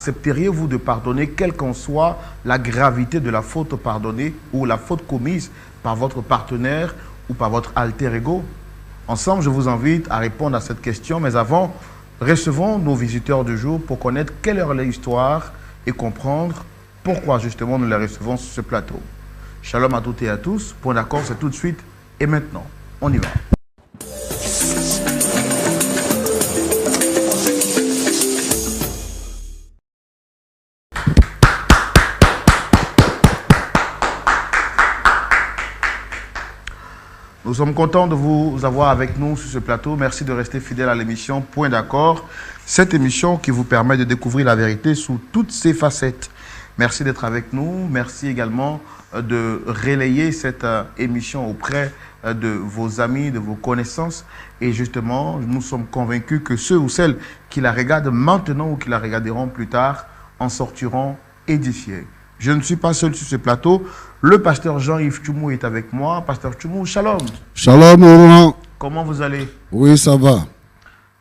Accepteriez-vous de pardonner, quelle qu'en soit la gravité de la faute pardonnée ou la faute commise par votre partenaire ou par votre alter ego? Ensemble, je vous invite à répondre à cette question, mais avant, recevons nos visiteurs du jour pour connaître quelle est leur histoire et comprendre pourquoi justement nous les recevons sur ce plateau. Shalom à toutes et à tous. Point d'accord, c'est tout de suite et maintenant. On y va. Nous sommes contents de vous avoir avec nous sur ce plateau. Merci de rester fidèle à l'émission Point d'accord. Cette émission qui vous permet de découvrir la vérité sous toutes ses facettes. Merci d'être avec nous. Merci également de relayer cette émission auprès de vos amis, de vos connaissances. Et justement, nous sommes convaincus que ceux ou celles qui la regardent maintenant ou qui la regarderont plus tard en sortiront édifiés. Je ne suis pas seul sur ce plateau. Le pasteur Jean-Yves Tchoumou est avec moi. Pasteur Tchoumou, shalom. Shalom, Laurent. Comment vous allez? Oui, ça va.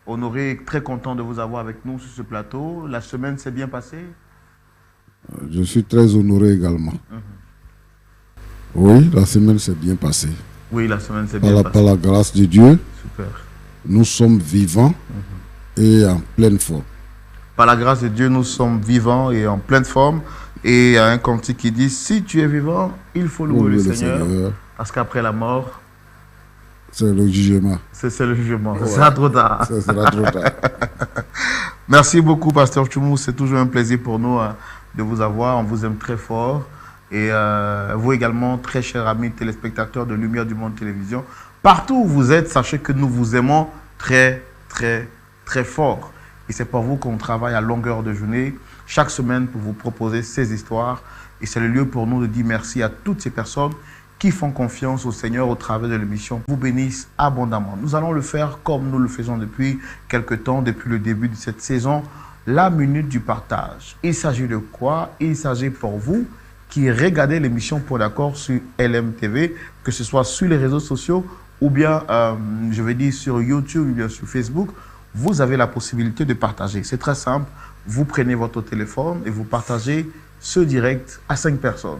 Honoré, très content de vous avoir avec nous sur ce plateau. La semaine s'est bien passée? Je suis très honoré également. Oui, la semaine s'est bien passée. Oui, la semaine s'est bien passée. Par la grâce de Dieu, super. Nous sommes vivants et en pleine forme. Par la grâce de Dieu, nous sommes vivants et en pleine forme. Et il y a un cantique qui dit, si tu es vivant, il faut louer le Seigneur. Parce qu'après la mort, c'est le jugement. C'est le jugement. Ouais. Ce sera trop tard. Ce sera trop tard. Merci beaucoup, pasteur Tchoumou. C'est toujours un plaisir pour nous de vous avoir. On vous aime très fort. Et vous également, très chers amis téléspectateurs de Lumière du Monde Télévision. Partout où vous êtes, sachez que nous vous aimons très, très, très fort. Et c'est pour vous qu'on travaille à longueur de journée, chaque semaine, pour vous proposer ces histoires. Et c'est le lieu pour nous de dire merci à toutes ces personnes qui font confiance au Seigneur au travers de l'émission. Vous bénissent abondamment. Nous allons le faire comme nous le faisons depuis quelque temps, depuis le début de cette saison, la minute du partage. Il s'agit de quoi? Il s'agit pour vous qui regardez l'émission Point d'accord sur LMTV, que ce soit sur les réseaux sociaux ou bien, je vais dire, sur YouTube ou bien sur Facebook. Vous avez la possibilité de partager. C'est très simple. Vous prenez votre téléphone et vous partagez ce direct à 5 personnes.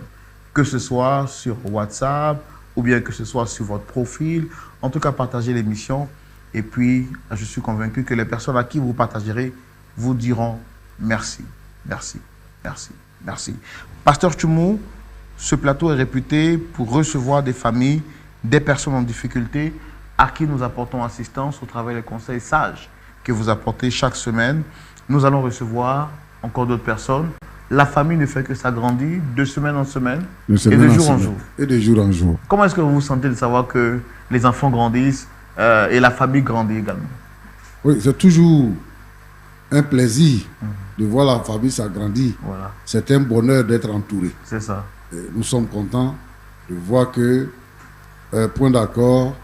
Que ce soit sur WhatsApp ou bien que ce soit sur votre profil. En tout cas, partagez l'émission. Et puis, je suis convaincu que les personnes à qui vous partagerez vous diront merci, merci, merci, merci. Pasteur Tchoumou, ce plateau est réputé pour recevoir des familles, des personnes en difficulté à qui nous apportons assistance au travers des conseils sages que vous apportez chaque semaine. Nous allons recevoir encore d'autres personnes. La famille ne fait que s'agrandir de semaine en semaine et de jour en jour. Et de jour en jour. Comment est-ce que vous vous sentez de savoir que les enfants grandissent et la famille grandit également? Oui, c'est toujours un plaisir de voir la famille s'agrandir. Voilà. C'est un bonheur d'être entouré. C'est ça. Et nous sommes contents de voir que Point d'accord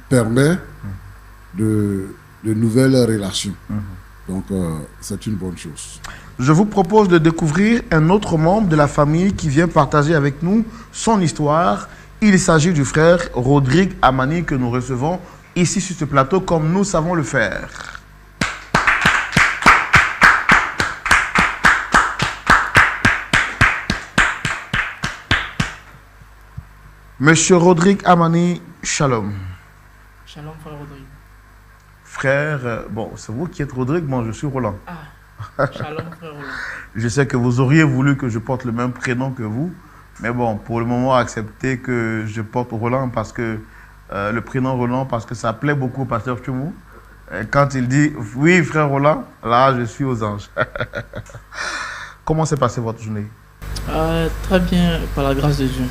permet de nouvelles relations. Donc, c'est une bonne chose. Je vous propose de découvrir un autre membre de la famille qui vient partager avec nous son histoire. Il s'agit du frère Rodrigue Amani que nous recevons ici sur ce plateau comme nous savons le faire. Monsieur Rodrigue Amani, shalom. Shalom, frère Rodrigue. Frère, bon, c'est vous qui êtes Rodrigue, moi je suis Roland. Ah, shalom, frère Roland. Je sais que vous auriez voulu que je porte le même prénom que vous, mais bon, pour le moment, acceptez que je porte Roland parce que le prénom Roland, parce que ça plaît beaucoup au pasteur Tchoumou. Quand il dit oui, frère Roland, là, je suis aux anges. Comment s'est passée votre journée? Très bien, par la grâce de Dieu.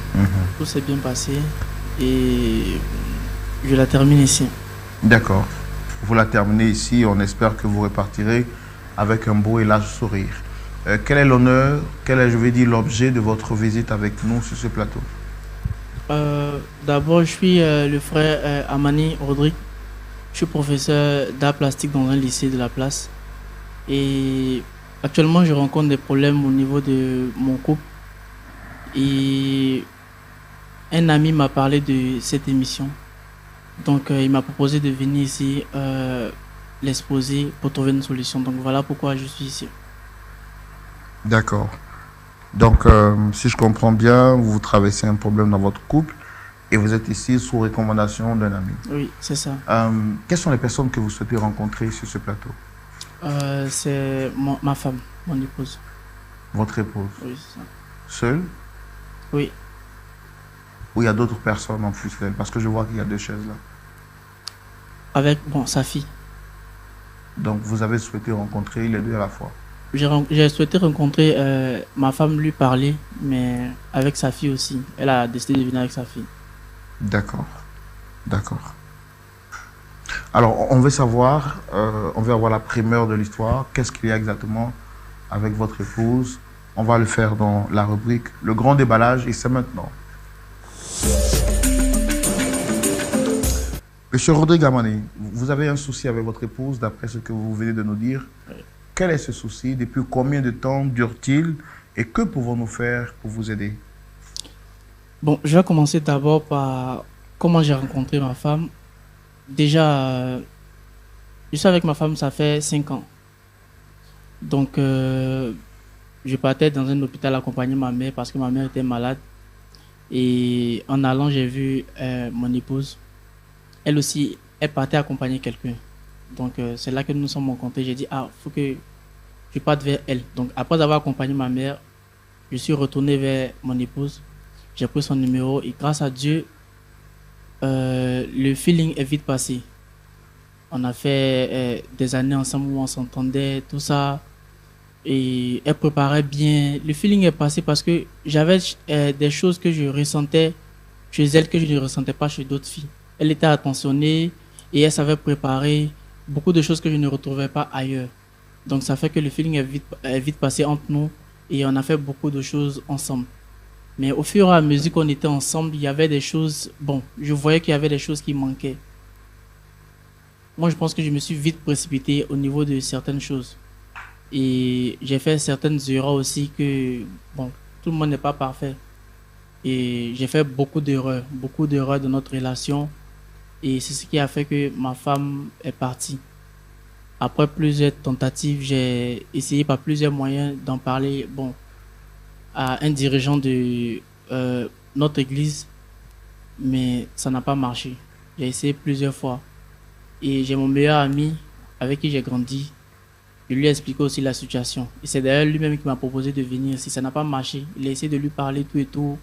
Tout s'est bien passé et je la termine ici. D'accord. Vous la terminez ici. On espère que vous repartirez avec un beau et large sourire. Quel est l'honneur, quel est, je vais dire, l'objet de votre visite avec nous sur ce plateau? D'abord, je suis le frère Amani Rodrigue. Je suis professeur d'art plastique dans un lycée de la place. Et actuellement, je rencontre des problèmes au niveau de mon couple. Et un ami m'a parlé de cette émission. Donc, il m'a proposé de venir ici l'exposer pour trouver une solution. Donc voilà pourquoi je suis ici. D'accord. Donc, si je comprends bien, vous traversez un problème dans votre couple et vous êtes ici sous recommandation d'un ami. Oui, c'est ça. Quelles sont les personnes que vous souhaitez rencontrer sur ce plateau? C'est ma femme, mon épouse. Votre épouse? Oui, c'est ça. Seule? Oui. Ou il y a d'autres personnes en plus d'elle? Parce que je vois qu'il y a deux chaises là. Avec, sa fille. Donc, vous avez souhaité rencontrer les deux à la fois? J'ai souhaité rencontrer ma femme, lui parler, mais avec sa fille aussi. Elle a décidé de venir avec sa fille. D'accord. D'accord. Alors, on veut savoir, on veut avoir la primeur de l'histoire. Qu'est-ce qu'il y a exactement avec votre épouse? On va le faire dans la rubrique Le grand déballage et c'est maintenant. Monsieur Rodrigue Amani, vous avez un souci avec votre épouse, d'après ce que vous venez de nous dire. Oui. Quel est ce souci? Depuis combien de temps dure-t-il? Et que pouvons-nous faire pour vous aider? Bon, je vais commencer d'abord par comment j'ai rencontré ma femme. Déjà, je suis avec ma femme, ça fait 5 ans. Donc, je partais dans un hôpital accompagner ma mère parce que ma mère était malade. Et en allant, j'ai vu mon épouse. Elle aussi, elle partait accompagner quelqu'un. Donc, c'est là que nous nous sommes rencontrés. J'ai dit, faut que je parte vers elle. Donc, après avoir accompagné ma mère, je suis retourné vers mon épouse. J'ai pris son numéro et grâce à Dieu, le feeling est vite passé. On a fait des années ensemble où on s'entendait, tout ça. Et elle préparait bien. Le feeling est passé parce que j'avais des choses que je ressentais chez elle que je ne ressentais pas chez d'autres filles. Elle était attentionnée et elle savait préparer beaucoup de choses que je ne retrouvais pas ailleurs. Donc ça fait que le feeling est vite passé entre nous et on a fait beaucoup de choses ensemble. Mais au fur et à mesure qu'on était ensemble, il y avait des choses... Bon, je voyais qu'il y avait des choses qui manquaient. Moi, je pense que je me suis vite précipité au niveau de certaines choses. Et j'ai fait certaines erreurs aussi que... Bon, tout le monde n'est pas parfait. Et j'ai fait beaucoup d'erreurs de notre relation. Et c'est ce qui a fait que ma femme est partie. Après plusieurs tentatives, j'ai essayé par plusieurs moyens d'en parler à un dirigeant de notre église, mais ça n'a pas marché. J'ai essayé plusieurs fois. Et j'ai mon meilleur ami avec qui j'ai grandi. Je lui ai expliqué aussi la situation. Et c'est d'ailleurs lui-même qui m'a proposé de venir ici. Ça n'a pas marché. Il a essayé de lui parler tout et tout.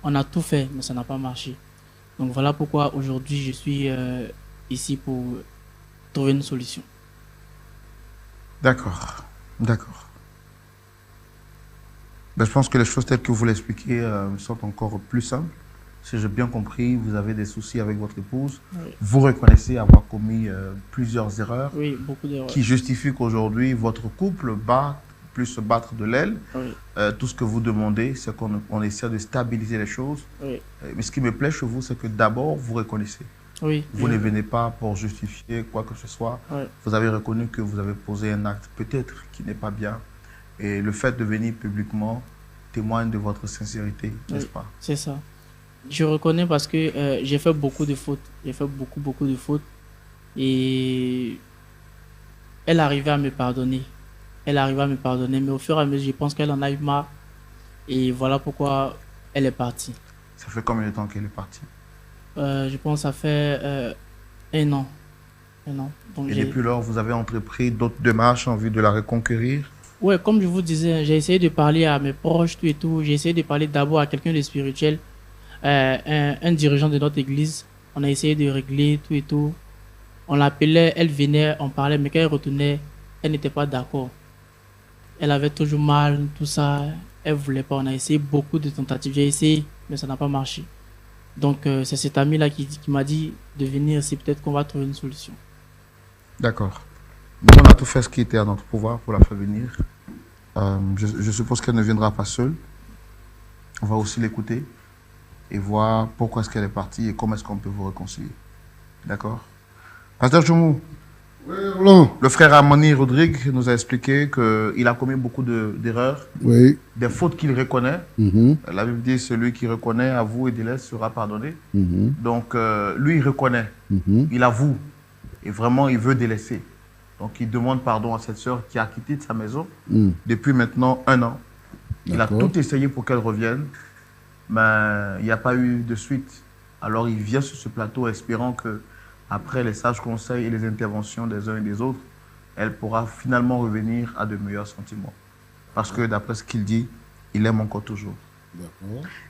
On a tout fait, mais ça n'a pas marché. Donc voilà pourquoi aujourd'hui je suis ici pour trouver une solution. D'accord, d'accord. Ben, je pense que les choses telles que vous l'expliquez sont encore plus simples. Si j'ai bien compris, vous avez des soucis avec votre épouse. Oui. Vous reconnaissez avoir commis plusieurs erreurs. Oui, beaucoup d'erreurs. Qui justifient qu'aujourd'hui, votre couple plus se battre de l'aile. Oui. Tout ce que vous demandez, c'est qu'on essaie de stabiliser les choses. Oui. Mais ce qui me plaît chez vous, c'est que d'abord, vous reconnaissez. Oui. Vous ne venez pas pour justifier quoi que ce soit. Oui. Vous avez reconnu que vous avez posé un acte peut-être qui n'est pas bien. Et le fait de venir publiquement témoigne de votre sincérité, n'est-ce pas? C'est ça. Je reconnais parce que j'ai fait beaucoup de fautes. J'ai fait beaucoup de fautes. Et elle arrivait à me pardonner. Mais au fur et à mesure, je pense qu'elle en a eu marre. Et voilà pourquoi elle est partie. Ça fait combien de temps qu'elle est partie? Je pense que ça fait 1 an. 1 an. Donc et depuis lors, vous avez entrepris d'autres démarches en vue de la reconquérir? Ouais, comme je vous disais, j'ai essayé de parler à mes proches, tout et tout. J'ai essayé de parler d'abord à quelqu'un de spirituel, un dirigeant de notre église. On a essayé de régler tout et tout. On l'appelait, elle venait, on parlait, mais quand elle retournait, elle n'était pas d'accord. Elle avait toujours mal, tout ça. Elle ne voulait pas. On a essayé beaucoup de tentatives. J'ai essayé, mais ça n'a pas marché. Donc, c'est cet ami-là qui m'a dit de venir. C'est peut-être qu'on va trouver une solution. D'accord. Nous, on a tout fait ce qui était à notre pouvoir pour la faire venir. Je suppose qu'elle ne viendra pas seule. On va aussi l'écouter et voir pourquoi est-ce qu'elle est partie et comment est-ce qu'on peut vous réconcilier. D'accord? Pasteur Choumou, Oui, Roland. le frère Amani Rodrigue nous a expliqué qu'il a commis beaucoup d'erreurs, Oui. des fautes qu'il reconnaît. La Bible dit celui qui reconnaît, avoue et délaisse sera pardonné. Donc, lui, il reconnaît, il avoue et vraiment, il veut délaisser. Donc, il demande pardon à cette sœur qui a quitté de sa maison depuis maintenant 1 an. Il a tout essayé pour qu'elle revienne, mais il n'y a pas eu de suite. Alors, il vient sur ce plateau espérant que, après les sages conseils et les interventions des uns et des autres, elle pourra finalement revenir à de meilleurs sentiments. Parce que, d'après ce qu'il dit, il aime encore toujours.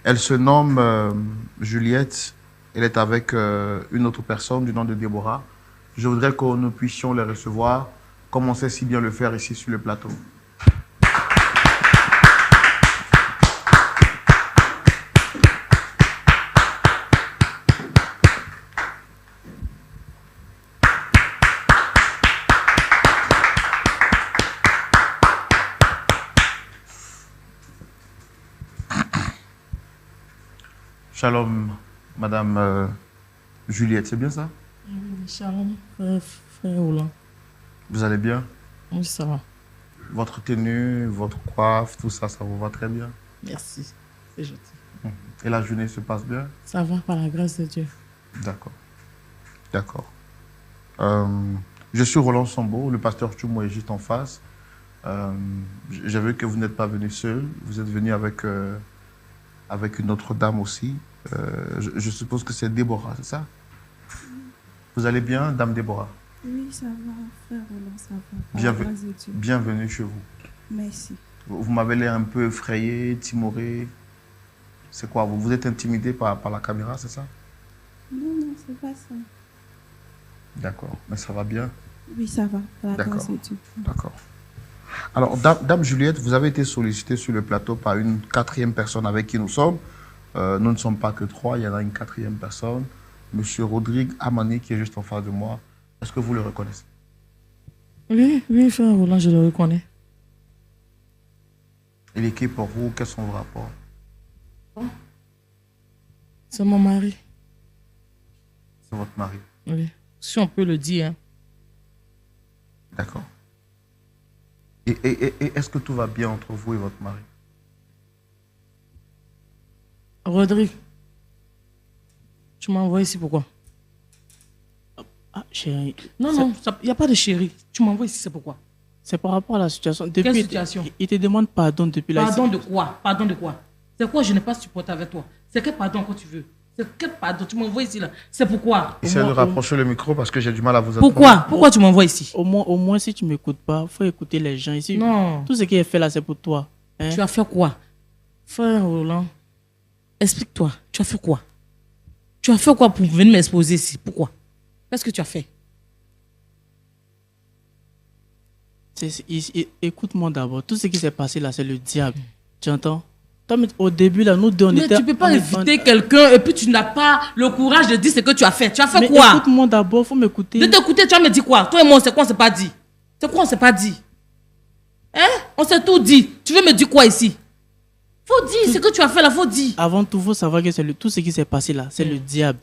Elle se nomme Juliette. Elle est avec une autre personne du nom de Déborah. Je voudrais que nous puissions les recevoir, comme on sait si bien le faire ici sur le plateau. Shalom, Madame Juliette, c'est bien ça? Shalom, frère Roland. Vous allez bien? Oui, ça va. Votre tenue, votre coiffe, tout ça, ça vous va très bien? Merci, c'est gentil. Et la journée se passe bien? Ça va, par la grâce de Dieu. D'accord. D'accord. Je suis Roland Sambo, le pasteur Tchoumou est juste en face. J'ai vu que vous n'êtes pas venu seul, vous êtes venu avec une autre dame aussi. Je suppose que c'est Déborah, c'est ça? Vous allez bien, Dame Déborah? Oui, ça va, frère Roland, ça va. Bienvenue chez vous. Merci. Vous m'avez l'air un peu effrayé, timoré. C'est quoi? Vous êtes intimidé par la caméra, c'est ça? Non, c'est pas ça. D'accord, mais ça va bien? Oui, ça va, par la grâce de Dieu. D'accord. Alors, Dame Juliette, vous avez été sollicitée sur le plateau par une 4e personne avec qui nous sommes. Nous ne sommes pas que 3, il y en a une 4e personne. Monsieur Rodrigue Amani, qui est juste en face de moi. Est-ce que vous le reconnaissez? Oui, frère Roland, je le reconnais. Il est qui pour vous? Quels sont vos rapports? C'est mon mari. C'est votre mari? Oui, si on peut le dire. Hein. D'accord. Et est-ce que tout va bien entre vous et votre mari? Rodrigue, tu m'as envoyé ici pourquoi? Ah, chérie. Non, il n'y a pas de chérie. Tu m'envoies ici, c'est pourquoi? C'est par rapport à la situation. Quelle situation? Il te demande pardon depuis la... Pardon de quoi? Pardon de quoi? C'est quoi je n'ai pas supporté avec toi? C'est quel pardon quand tu veux? C'est quel pardon? Tu m'envoies ici là? C'est pourquoi? Essayez de rapprocher le micro parce que j'ai du mal à vous entendre. Pourquoi tu m'envoies ici? Au moins, si tu ne m'écoutes pas, il faut écouter les gens ici. Non. Tout ce qui est fait là, c'est pour toi. Hein? Tu as fait quoi? Frère Roland, explique-toi. Tu as fait quoi? Tu as fait quoi pour venir m'exposer ici? Pourquoi? Qu'est-ce que tu as fait? Écoute-moi d'abord. Tout ce qui s'est passé là, c'est le diable. Tu entends? Toi, au début, là, nous deux, on était... Mais tu ne peux pas inviter quelqu'un et puis tu n'as pas le courage de dire ce que tu as fait. Tu as fait quoi? Écoute-moi d'abord, il faut m'écouter. De t'écouter, tu vas me dire quoi? Toi et moi, c'est quoi on ne s'est pas dit? C'est quoi on ne s'est pas dit? Hein? On s'est tout dit. Tu veux me dire quoi ici? Faut dire ce que tu as fait là, faut dire. Avant tout, il faut savoir que tout ce qui s'est passé là, c'est le diable.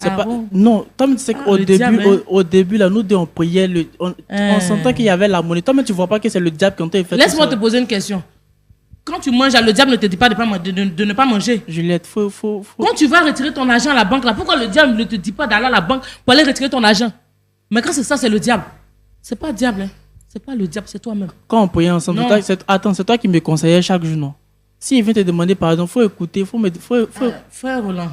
Ah pas... bon? Non, toi, tu sais qu'au début, diable, au début, là, nous deux, on priait, on sentait qu'il y avait la monnaie. Toi, mais tu ne vois pas que c'est le diable qui t'a fait. Laisse-moi te poser une question. Quand tu manges, le diable ne te dit pas de ne pas manger. Juliette, faut... Quand tu vas retirer ton argent à la banque, là, pourquoi le diable ne te dit pas d'aller à la banque pour aller retirer ton argent? Mais quand c'est ça, c'est le diable. C'est pas le diable, hein. C'est pas le diable, c'est toi-même. Quand on priait ensemble, attends, c'est toi qui me conseillais chaque jour, non? S'il vient te demander pardon, il faut écouter, Frère Roland,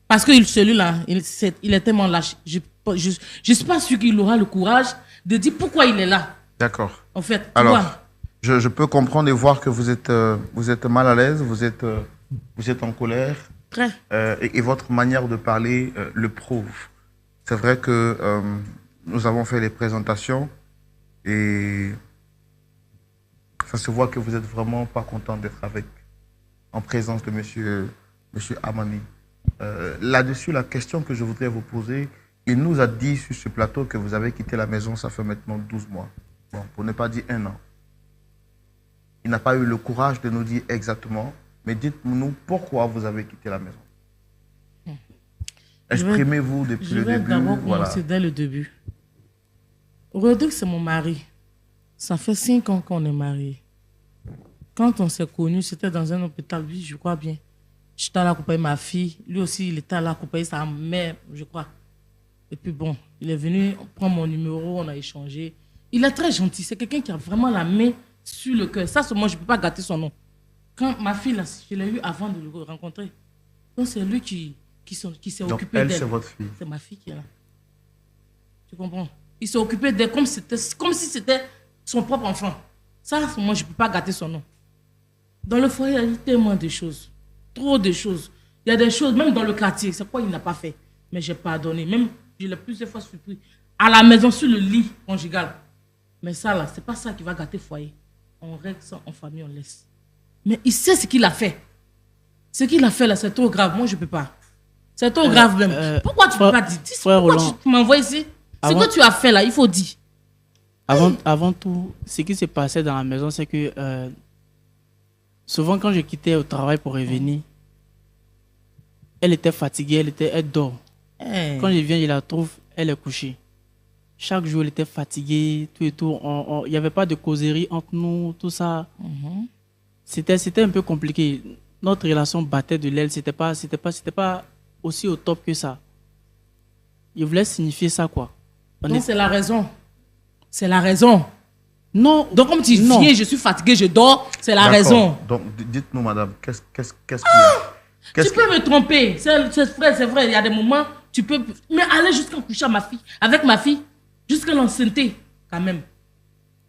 parce que celui-là, il est tellement lâche. Je ne suis pas sûr qu'il aura le courage de dire pourquoi il est là. D'accord. En fait, alors, je peux comprendre et voir que vous êtes mal à l'aise, vous êtes en colère. Très. Et votre manière de parler le prouve. C'est vrai que nous avons fait les présentations et ça se voit que vous n'êtes vraiment pas content d'être en présence de monsieur Amani. Là-dessus, la question que je voudrais vous poser, il nous a dit sur ce plateau que vous avez quitté la maison, ça fait maintenant 12 mois. Bon, pour ne pas dire 1 an. Il n'a pas eu le courage de nous dire exactement, mais dites-nous pourquoi vous avez quitté la maison. Exprimez-vous depuis le début. Je vais d'abord commencer dès le début. Rodrigue, c'est mon mari. Ça fait 5 ans qu'on est mariés. Quand on s'est connus, c'était dans un hôpital, oui, je crois bien. J'étais allé accompagner ma fille. Lui aussi, il était allé accompagner sa mère, je crois. Et puis bon, il est venu prendre mon numéro, on a échangé. Il est très gentil. C'est quelqu'un qui a vraiment la main sur le cœur. Ça, moi, je ne peux pas gâter son nom. Quand ma fille, là, je l'ai eu avant de le rencontrer. Donc, c'est lui qui s'est occupé d'elle. Elle, c'est votre fille. C'est ma fille qui est là. Tu comprends? Il s'est occupé d'elle comme si c'était son propre enfant. Ça, moi, je ne peux pas gâter son nom. Dans le foyer, il y a tellement de choses. Trop de choses. Il y a des choses, même dans le quartier, c'est quoi il n'a pas fait. Mais j'ai pardonné. Même, je l'ai plusieurs fois surpris. À la maison, sur le lit conjugal. Mais ça, là, c'est pas ça qui va gâter le foyer. On règle ça en famille, on laisse. Mais il sait ce qu'il a fait. Ce qu'il a fait, là, c'est trop grave. Moi, je ne peux pas. C'est trop grave, même. Pourquoi tu ne peux pas dire? Pourquoi tu m'envoies ici? Ce que tu as fait, là, il faut dire. Avant tout, ce qui s'est passé dans la maison, c'est que souvent, quand je quittais au travail pour revenir, elle était fatiguée, elle dort. Quand je viens, je la trouve, elle est couchée. Chaque jour, elle était fatiguée, tout et tout. Il n'y avait pas de causerie entre nous, tout ça. C'était un peu compliqué. Notre relation battait de l'aile. C'était pas aussi au top que ça. Je voulais signifier ça, quoi. Donc, c'est la raison. C'est la raison. Non. Donc, comme tu viens, je suis fatiguée, je dors, c'est la raison. Donc, dites-nous, madame, qu'est-ce qu'il y a? Tu peux me tromper. C'est vrai, il y a des moments, tu peux... Mais aller jusqu'à coucher avec ma fille, jusqu'à l'enceinter, quand même.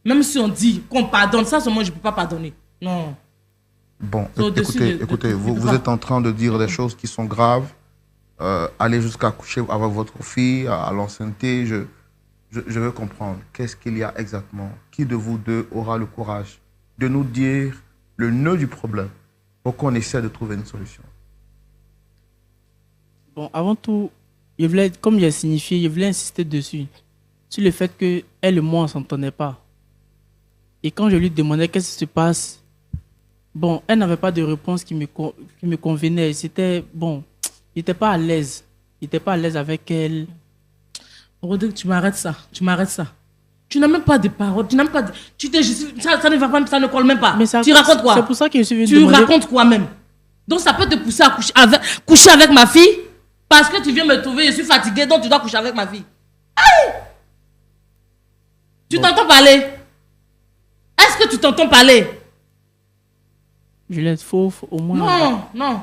Même si on dit qu'on pardonne, ça, moi, je ne peux pas pardonner. Non. Bon, écoutez, vous êtes en train de dire des choses qui sont graves. Aller jusqu'à coucher avec votre fille, à l'enceinter, je veux comprendre. Qu'est-ce qu'il y a exactement? Qui de vous deux aura le courage de nous dire le nœud du problème pour qu'on essaie de trouver une solution? Bon, avant tout, comme j'ai signifié, je voulais insister dessus. Sur le fait qu'elle et moi, on ne s'entendait pas. Et quand je lui demandais qu'est-ce qui se passe, bon, elle n'avait pas de réponse qui me convenait. C'était, bon, il n'était pas à l'aise. Il n'était pas à l'aise avec elle. Rodrigue, tu m'arrêtes ça. Tu n'as même pas de parole. Tu n'as même pas de... ça ne va pas, ça ne colle même pas. Tu racontes quoi? C'est pour ça que je suis venu demander. Tu racontes quoi même? Donc ça peut te pousser à coucher avec ma fille parce que tu viens me trouver, je suis fatiguée, donc tu dois coucher avec ma fille. Aïe! Tu t'entends parler? Est-ce que tu t'entends parler? Juliette, faut au moins... Non.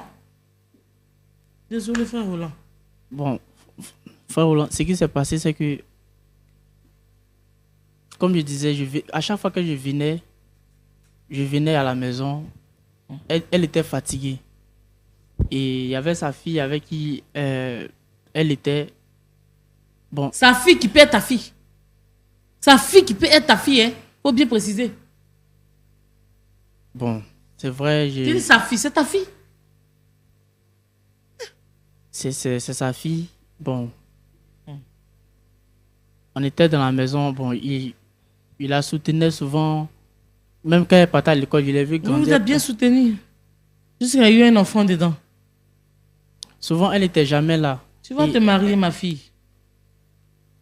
Désolé, frère Roland. Bon, frère Roland, ce qui s'est passé, c'est que, comme je disais, à chaque fois que je venais à la maison, elle était fatiguée. Et il y avait sa fille avec qui elle était... Bon. Sa fille qui peut être ta fille. Sa fille qui peut être ta fille, hein. Faut bien préciser. Bon, c'est vrai, Tu dis sa fille, c'est ta fille? C'est sa fille. Bon. On était dans la maison. Bon, il la soutenait souvent. Même quand elle partait à l'école, je l'ai vu grandir. Vous êtes bien soutenu. Juste qu'il y a eu un enfant dedans. Souvent, elle n'était jamais là. Tu vas te marier, ma fille.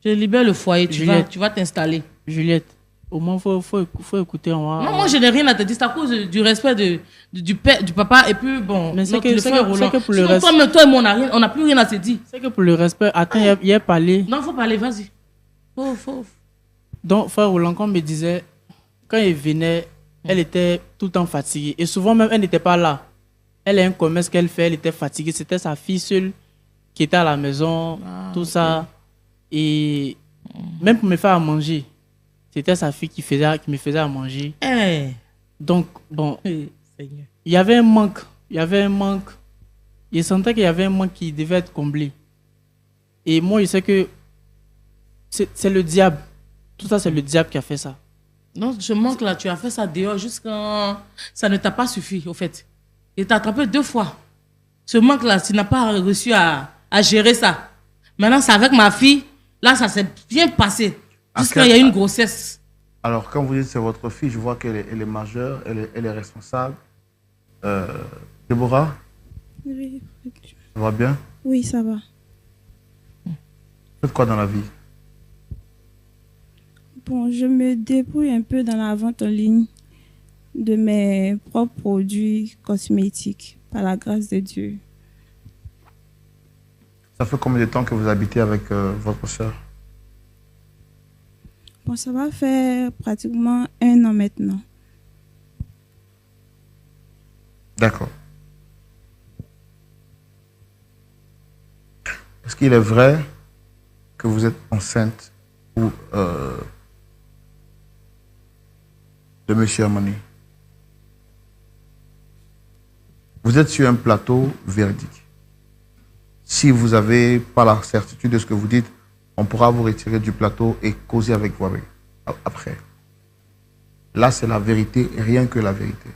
Je libère le foyer. Tu vas t'installer. Juliette, au moins, faut écouter. Non, moi, je n'ai rien à te dire. C'est à cause du respect du père, du papa. Et puis, bon, mais c'est que pour le respect... Toi et moi, on n'a plus rien à se dire. C'est que pour le respect, attends, il a parlé. Non, il faut parler, vas-y. Faut. Donc, frère Roland, comme me disait, quand il venait, elle était tout le temps fatiguée. Et souvent, même, elle n'était pas là. Elle a un commerce qu'elle fait, elle était fatiguée. C'était sa fille seule qui était à la maison, tout ça. Et même pour me faire à manger, c'était sa fille qui me faisait à manger. Donc, bon, il y avait un manque. Je sentais qu'il y avait un manque qui devait être comblé. Et moi, je sais que c'est le diable. Tout ça, c'est le diable qui a fait ça. Non, ce manque-là, tu as fait ça dehors jusqu'à... Ça ne t'a pas suffi, au fait. Il t'a attrapé 2 fois. Ce manque-là, tu n'as pas réussi à gérer ça. Maintenant, c'est avec ma fille. Là, ça s'est bien passé. Jusqu'à il y a une grossesse. Alors, quand vous dites que c'est votre fille, je vois qu'elle est majeure, elle est responsable. Déborah? Oui. Ça va bien? Oui, ça va. Vous faites quoi dans la vie? Bon, je me débrouille un peu dans la vente en ligne de mes propres produits cosmétiques, par la grâce de Dieu. Ça fait combien de temps que vous habitez avec votre soeur? Bon, ça va faire pratiquement 1 an maintenant. D'accord. Est-ce qu'il est vrai que vous êtes enceinte ou, de M. Amani? Vous êtes sur un plateau véridique. Si vous n'avez pas la certitude de ce que vous dites, on pourra vous retirer du plateau et causer avec vous après. Là, c'est la vérité et rien que la vérité.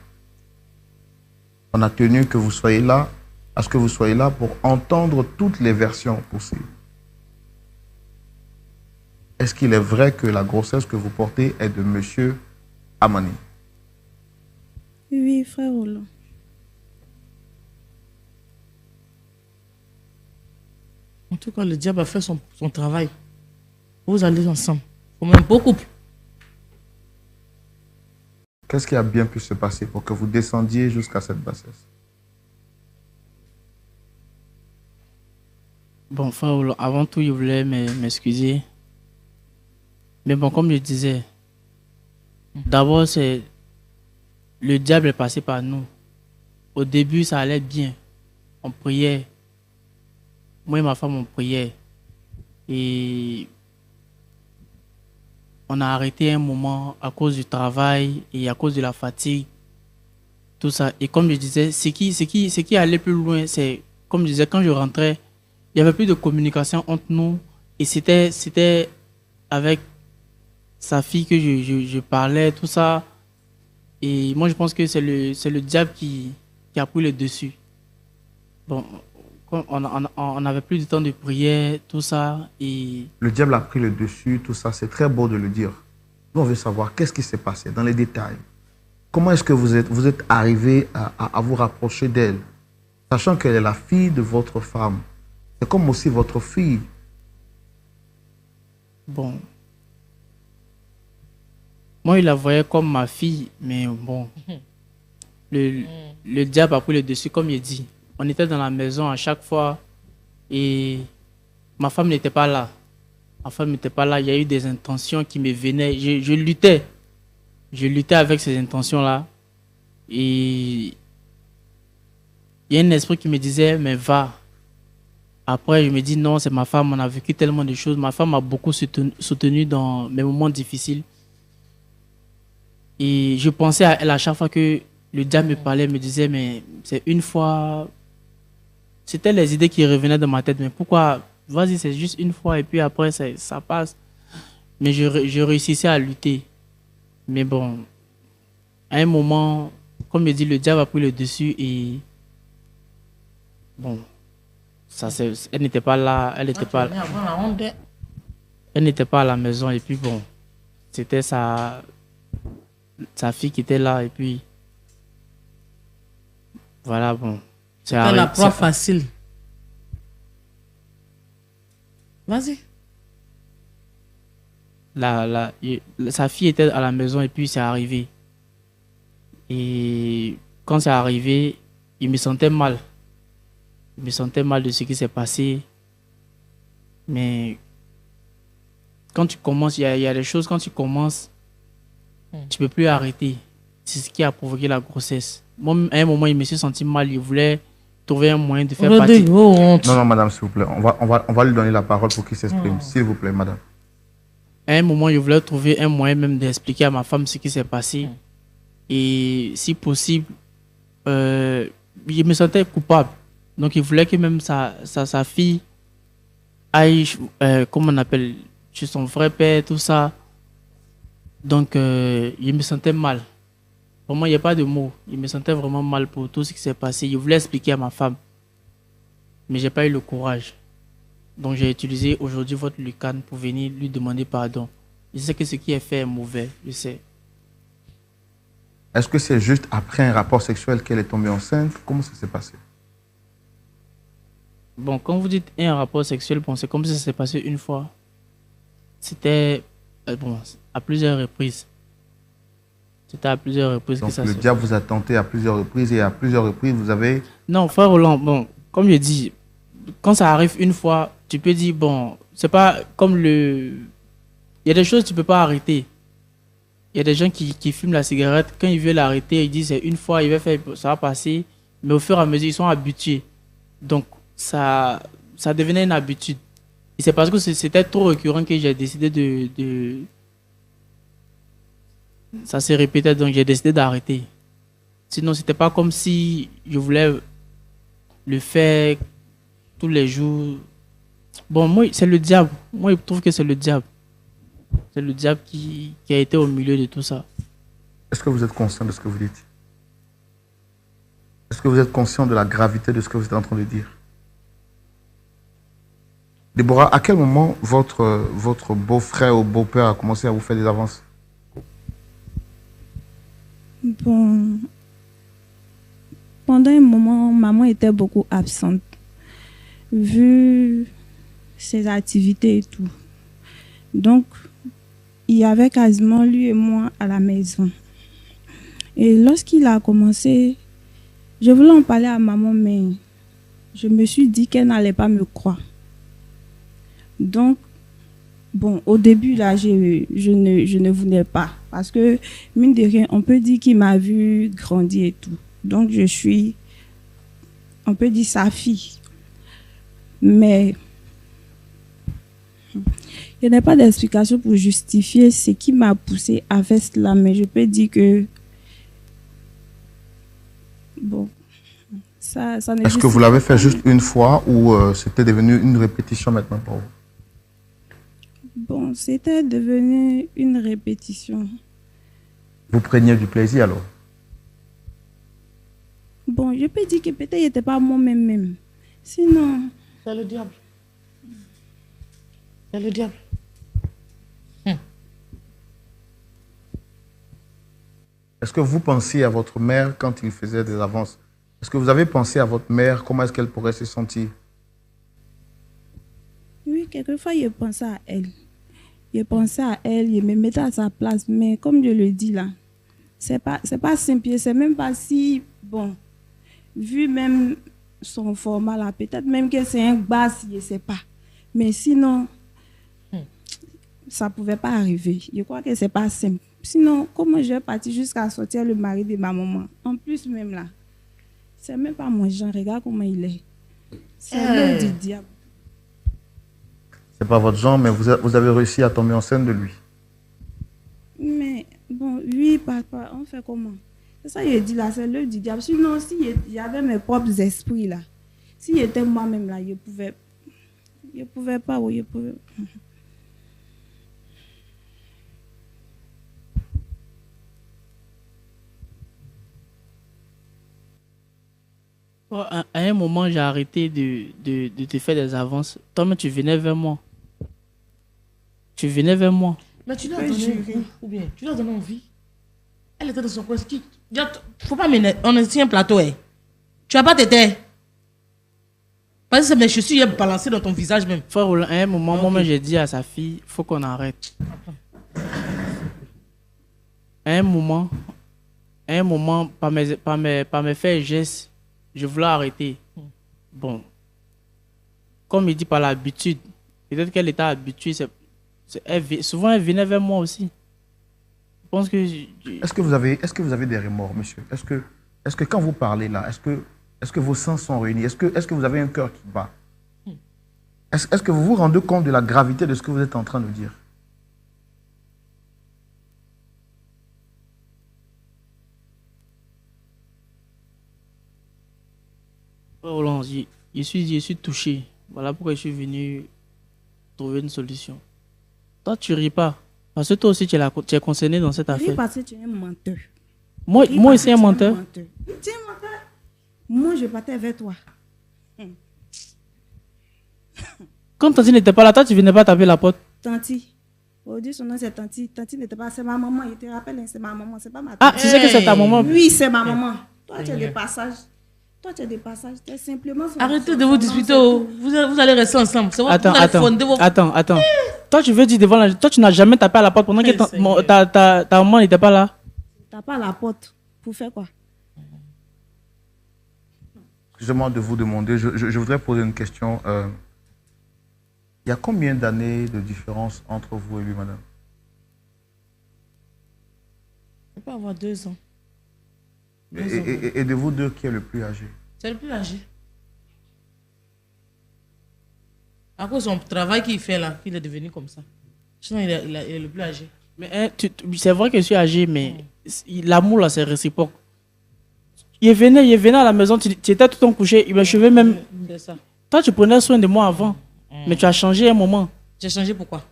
On a tenu que vous soyez là, à ce que vous soyez là pour entendre toutes les versions possibles. Est-ce qu'il est vrai que la grossesse que vous portez est de M. Amani? Oui, frère Roland. En tout cas, le diable a fait son travail. Vous allez ensemble. Faut même beaucoup. Qu'est-ce qui a bien pu se passer pour que vous descendiez jusqu'à cette bassesse? Bon, frère Roland, avant tout, je voulais m'excuser. Mais bon, comme je disais, d'abord, c'est le diable est passé par nous. Au début, ça allait bien. On priait. Moi et ma femme, on priait. Et on a arrêté un moment à cause du travail et à cause de la fatigue. Tout ça. Et comme je disais, ce qui allait plus loin, c'est, comme je disais, quand je rentrais, il n'y avait plus de communication entre nous. Et c'était avec sa fille que je parlais, tout ça. Et moi, je pense que c'est le diable qui a pris le dessus. Bon, on n'avait plus de temps de prière, tout ça. Et Le diable a pris le dessus, tout ça, c'est très beau de le dire. Nous, on veut savoir qu'est-ce qui s'est passé dans les détails. Comment est-ce que vous êtes arrivé à vous rapprocher d'elle, sachant qu'elle est la fille de votre femme. C'est comme aussi votre fille. bon, moi, il la voyait comme ma fille, mais bon, le diable a pris le dessus, comme il dit. On était dans la maison à chaque fois et ma femme n'était pas là. Ma femme n'était pas là. Il y a eu des intentions qui me venaient. Je luttais. Je luttais avec ces intentions-là. Et il y a un esprit qui me disait, mais va. Après, je me dis, non, c'est ma femme. On a vécu tellement de choses. Ma femme m'a beaucoup soutenu dans mes moments difficiles. Et je pensais à elle à chaque fois que le diable me parlait, me disait, mais c'est une fois. C'était les idées qui revenaient dans ma tête. Mais pourquoi? Vas-y, c'est juste une fois et puis après, ça passe. Mais je réussissais à lutter. Mais bon, à un moment, comme je dis, le diable a pris le dessus et bon, elle n'était pas là, elle n'était pas à la maison et puis bon, c'était sa fille qui était là et puis voilà, bon. C'est la proie facile. Vas-y. Sa fille était à la maison et puis c'est arrivé. Et quand c'est arrivé, il me sentait mal. Il me sentais mal de ce qui s'est passé. Mais quand tu commences, il y a des choses, quand tu commences, tu ne peux plus arrêter. C'est ce qui a provoqué la grossesse. Moi, à un moment, il me s'est senti mal. Il voulait trouver un moyen de faire partie. Non, non, madame, s'il vous plaît. On va lui donner la parole pour qu'il s'exprime. S'il vous plaît, madame. À un moment, je voulais trouver un moyen même d'expliquer à ma femme ce qui s'est passé. Et si possible, je me sentais coupable. Donc, il voulait que même sa fille aille, comment on appelle, chez son vrai père, tout ça. Donc, je me sentais mal. Vraiment, il n'y a pas de mots. Il me sentait vraiment mal pour tout ce qui s'est passé. Je voulais expliquer à ma femme. Mais je n'ai pas eu le courage. Donc, j'ai utilisé aujourd'hui votre Lucane pour venir lui demander pardon. Je sais que ce qui est fait est mauvais. Je sais. Est-ce que c'est juste après un rapport sexuel qu'elle est tombée enceinte? Comment ça s'est passé? Bon, quand vous dites un rapport sexuel, bon, c'est comme si ça s'est passé une fois. C'était bon, à plusieurs reprises. C'était à plusieurs reprises donc que ça le diable vous a tenté à plusieurs reprises et à plusieurs reprises vous avez... Non, frère Roland, bon, comme je dis, quand ça arrive une fois, tu peux dire, bon, c'est pas comme Il y a des choses que tu ne peux pas arrêter. Il y a des gens qui fument la cigarette. Quand ils veulent l'arrêter, ils disent c'est une fois, ça va passer. Mais au fur et à mesure, ils sont habitués. Donc, ça devenait une habitude. Et c'est parce que c'était trop récurrent que j'ai décidé Ça s'est répété, donc j'ai décidé d'arrêter. Sinon, c'était pas comme si je voulais le faire tous les jours. Bon, moi, c'est le diable. Moi, je trouve que c'est le diable. C'est le diable qui a été au milieu de tout ça. Est-ce que vous êtes conscient de ce que vous dites? Est-ce que vous êtes conscient de la gravité de ce que vous êtes en train de dire? Déborah, à quel moment votre beau-frère ou beau-père a commencé à vous faire des avances? Bon, pendant un moment, maman était beaucoup absente, vu ses activités et tout. Donc, il y avait quasiment lui et moi à la maison. Et lorsqu'il a commencé, je voulais en parler à maman, mais je me suis dit qu'elle n'allait pas me croire. Donc, bon, au début, là, je ne voulais pas. Parce que, mine de rien, on peut dire qu'il m'a vu grandir et tout. Donc, je suis, on peut dire, sa fille. Mais, il n'y a pas d'explication pour justifier ce qui m'a poussé à faire cela. Mais je peux dire que, bon, ça n'est Est-ce que vous l'avez fait juste une fois ou c'était devenu une répétition maintenant pour vous? Bon, c'était devenu une répétition. Vous preniez du plaisir alors? Bon, je peux dire que peut-être il n'était pas moi-même. Sinon... C'est le diable. C'est le diable. Est-ce que vous pensiez à votre mère quand il faisait des avances? Est-ce que vous avez pensé à votre mère? Comment est-ce qu'elle pourrait se sentir? Oui, quelquefois, je pensais à elle. Je pensais à elle, je me mettais à sa place. Mais comme je le dis là, c'est pas simple. C'est même pas si, bon, vu même son format là, peut-être même que c'est un basse, je ne sais pas. Mais sinon, ça ne pouvait pas arriver. Je crois que c'est pas simple. Sinon, comment je vais partir jusqu'à sortir le mari de ma maman? En plus, même là, c'est même pas mon genre. Regarde comment il est. C'est l'homme du diable. C'est pas votre genre, mais vous avez réussi à tomber enceinte de lui. Mais bon, lui, papa, on fait comment? C'est ça que je dis là, c'est l'œuvre du diable. Sinon, si j'avais mes propres esprits là, si j'étais moi-même là, je pouvais pas, oui, je pouvais. À un moment, j'ai arrêté de te faire des avances. Toi-même, tu venais vers moi. Tu venais vers moi. Mais tu lui as donné envie, ou bien tu lui as donné envie. Elle était dans son coin. Faut pas m'énerver. On est sur un plateau. Tu vas pas t'aider. Parce que c'est mes chaussures, il est balancé dans ton visage même. Frère Roland, à un moment, moi-même, j'ai dit à sa fille, il faut qu'on arrête. À un moment, par mes faits et gestes, je voulais arrêter. Bon, comme il dit par l'habitude, peut-être qu'elle était habituée. Souvent, elle venait vers moi aussi. Je pense que... Est-ce que vous avez des remords, monsieur? Est-ce que quand vous parlez là, est-ce que vos sens sont réunis? Est-ce que vous avez un cœur qui bat? Est-ce que vous vous rendez compte de la gravité de ce que vous êtes en train de dire? Roland, je suis touché. Voilà pourquoi je suis venu trouver une solution. Toi, tu ris pas. Parce que toi aussi, tu es concerné dans cette affaire. Oui, parce que tu es un menteur. Moi aussi, un menteur. Tu es un menteur. Moi, je partais vers toi. Quand Tanti n'était pas là, toi, tu venais pas taper la porte. Tanti. Aujourd'hui, son nom, c'est Tanti. Tanti n'était pas... C'est ma maman. Il te rappelle, c'est ma maman. C'est pas ma tante. Ah, tu sais que c'est ta maman? Oui, c'est ma maman. Toi, tu as des passages. Toi, tu as des passages. Tu es simplement... Arrêtez de vous disputer. Vous allez rester ensemble. Attends. Toi, tu veux dire devant la... Toi, tu n'as jamais tapé à la porte pendant que ta maman n'était pas là. Tape à la porte. Pour faire quoi? Excusez-moi de vous demander, je voudrais poser une question. Il y a combien d'années de différence entre vous et lui, madame? Je peux avoir 2 ans. Et de vous deux, qui est le plus âgé? C'est le plus âgé. À cause de son travail qu'il fait là, qu'il est devenu comme ça. Sinon, il est le plus âgé. Mais c'est vrai que je suis âgé, mais l'amour là, c'est réciproque. Il venait à la maison, tu étais tout le temps couché, il m'achevait même. C'est ça. Toi, tu prenais soin de moi avant, mais tu as changé un moment. J'ai changé pourquoi?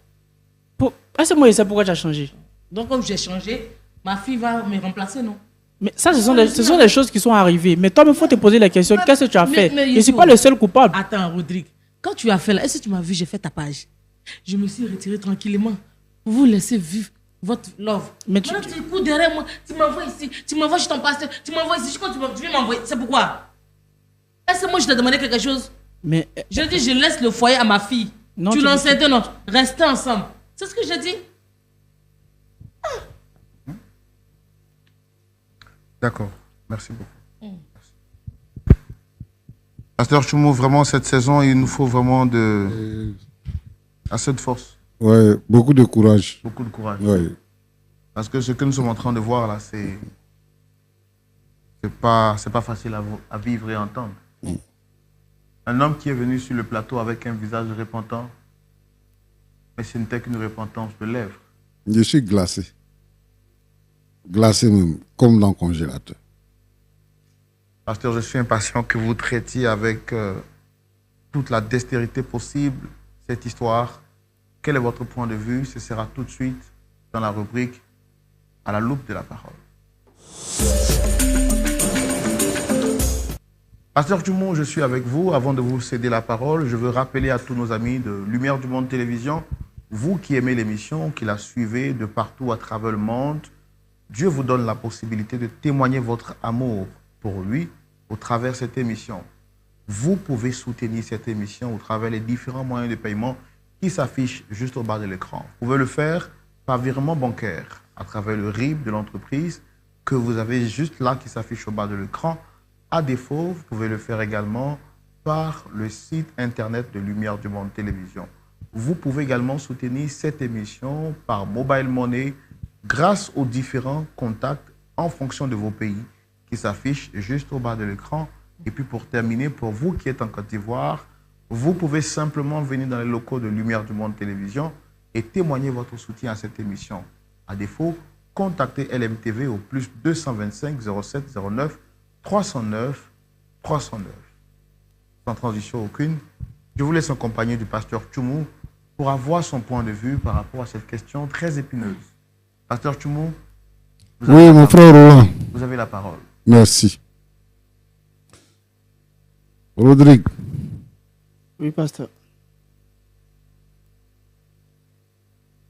Est-ce que moi, je sais pourquoi tu as changé? Donc, comme j'ai changé, ma fille va me remplacer, non? Mais ça, ce sont des choses qui sont arrivées. Mais toi, il faut te poser la question, qu'est-ce que tu as fait? Je ne suis pas le seul coupable. Attends, Rodrigue, quand tu as fait là, est-ce que tu m'as vu, j'ai fait ta page? Je me suis retiré tranquillement pour vous laisser vivre votre love. Mais maintenant, tu cours derrière moi, tu m'envoies ici, tu m'envoies chez ton pasteur, tu m'envoies ici, quand tu viens m'envoyer, c'est pourquoi? Est-ce que moi je t'ai demandé quelque chose? Mais je dis, je laisse le foyer à ma fille. Non, tu l'enceintes, non, restez ensemble. C'est ce que je dis. D'accord, merci beaucoup. Pasteur Choumou, vraiment cette saison, il nous faut vraiment assez de force. Ouais, beaucoup de courage. Beaucoup de courage. Ouais. Parce que ce que nous sommes en train de voir là, c'est pas facile à vivre et à entendre. Un homme qui est venu sur le plateau avec un visage repentant, mais ce n'était qu'une repentance de lèvres. Je suis glacé. Glacé même, comme dans le congélateur. Pasteur, je suis impatient que vous traitiez avec toute la dextérité possible cette histoire. Quel est votre point de vue? Ce sera tout de suite dans la rubrique à la loupe de la parole. Pasteur Choumou, je suis avec vous. Avant de vous céder la parole, je veux rappeler à tous nos amis de Lumière du Monde Télévision, vous qui aimez l'émission, qui la suivez de partout à travers le monde, Dieu vous donne la possibilité de témoigner votre amour pour lui au travers de cette émission. Vous pouvez soutenir cette émission au travers des différents moyens de paiement qui s'affichent juste au bas de l'écran. Vous pouvez le faire par virement bancaire à travers le RIB de l'entreprise que vous avez juste là qui s'affiche au bas de l'écran. À défaut, vous pouvez le faire également par le site internet de Lumière du Monde Télévision. Vous pouvez également soutenir cette émission par mobile money grâce aux différents contacts en fonction de vos pays qui s'affichent juste au bas de l'écran. Et puis pour terminer, pour vous qui êtes en Côte d'Ivoire, vous pouvez simplement venir dans les locaux de Lumière du Monde Télévision et témoigner votre soutien à cette émission. À défaut, contactez LMTV au plus 225 07 09 309 309. Sans transition aucune, je vous laisse en compagnie du pasteur Choumou pour avoir son point de vue par rapport à cette question très épineuse. Pasteur Choumou, oui, mon frère Roland. Vous avez la parole. Merci. Rodrigue. Oui, pasteur.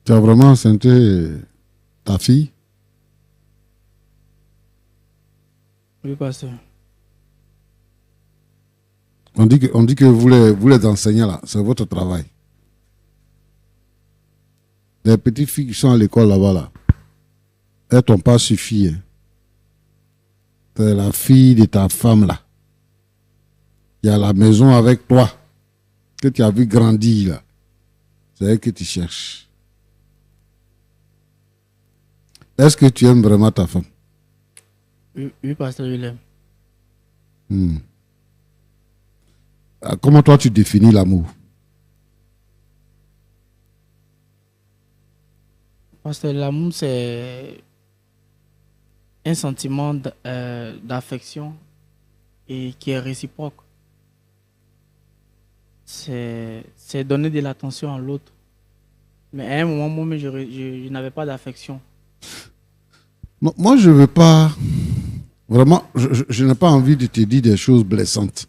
Tu as vraiment enceinté ta fille? Oui, pasteur. On dit que vous les enseignez là, c'est votre travail. Les petites filles qui sont à l'école là-bas, là, elles t'ont pas suffi. Hein. C'est la fille de ta femme là. Il y a la maison avec toi, que tu as vu grandir là. C'est elle que tu cherches. Est-ce que tu aimes vraiment ta femme? Oui, pasteur, je l'aime. Comment toi tu définis l'amour? Parce que l'amour, c'est un sentiment d'affection et qui est réciproque. C'est donner de l'attention à l'autre. Mais à un moment, moi, je n'avais pas d'affection. Moi, je ne veux pas... Vraiment, je n'ai pas envie de te dire des choses blessantes.